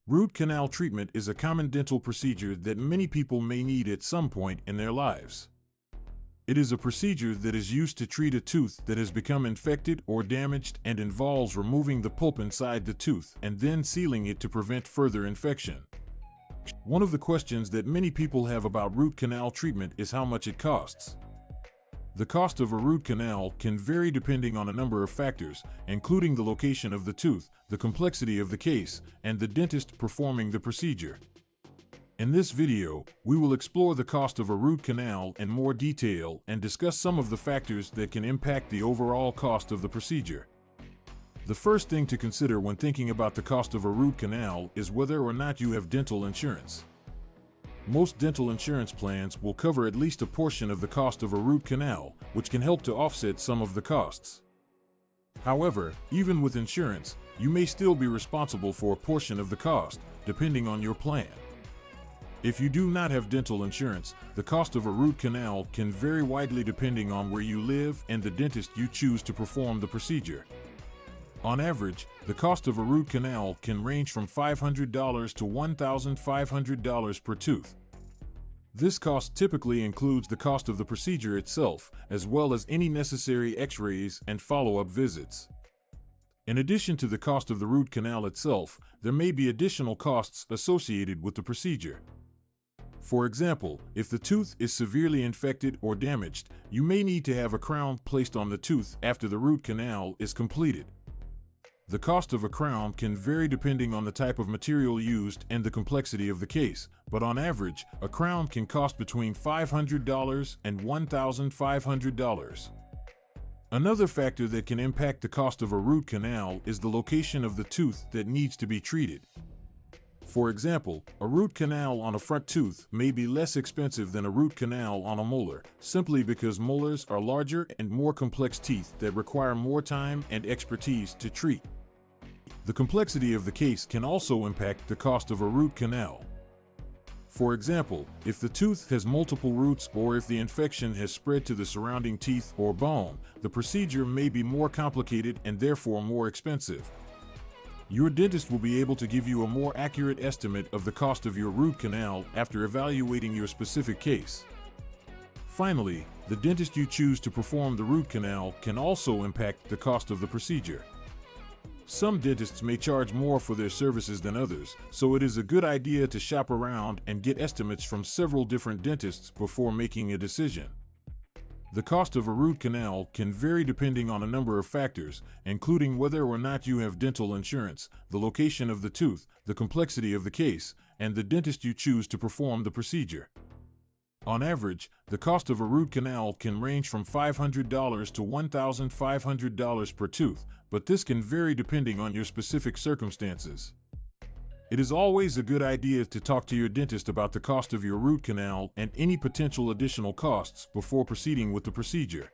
Root canal treatment is a common dental procedure that many people may need at some point in their lives. It is a procedure that is used to treat a tooth that has become infected or damaged and involves removing the pulp inside the tooth and then sealing it to prevent further infection. One of the questions that many people have about root canal treatment is how much it costs. The cost of a root canal can vary depending on a number of factors, including the location of the tooth, the complexity of the case, and the dentist performing the procedure. In this video, we will explore the cost of a root canal in more detail and discuss some of the factors that can impact the overall cost of the procedure. The first thing to consider when thinking about the cost of a root canal is whether or not you have dental insurance. Most dental insurance plans will cover at least a portion of the cost of a root canal, which can help to offset some of the costs. However, even with insurance, you may still be responsible for a portion of the cost, depending on your plan. If you do not have dental insurance, the cost of a root canal can vary widely depending on where you live and the dentist you choose to perform the procedure. On average, the cost of a root canal can range from $500 to $1,500 per tooth. This cost typically includes the cost of the procedure itself, as well as any necessary x-rays and follow-up visits. In addition to the cost of the root canal itself, there may be additional costs associated with the procedure. For example, if the tooth is severely infected or damaged, you may need to have a crown placed on the tooth after the root canal is completed. The cost of a crown can vary depending on the type of material used and the complexity of the case, but on average, a crown can cost between $500 and $1,500. Another factor that can impact the cost of a root canal is the location of the tooth that needs to be treated. For example, a root canal on a front tooth may be less expensive than a root canal on a molar, simply because molars are larger and more complex teeth that require more time and expertise to treat. The complexity of the case can also impact the cost of a root canal. For example, if the tooth has multiple roots or if the infection has spread to the surrounding teeth or bone, the procedure may be more complicated and therefore more expensive. Your dentist will be able to give you a more accurate estimate of the cost of your root canal after evaluating your specific case. Finally, the dentist you choose to perform the root canal can also impact the cost of the procedure. Some dentists may charge more for their services than others, so it is a good idea to shop around and get estimates from several different dentists before making a decision. The cost of a root canal can vary depending on a number of factors, including whether or not you have dental insurance, the location of the tooth, the complexity of the case, and the dentist you choose to perform the procedure. On average, the cost of a root canal can range from $500 to $1,500 per tooth, but this can vary depending on your specific circumstances. It is always a good idea to talk to your dentist about the cost of your root canal and any potential additional costs before proceeding with the procedure.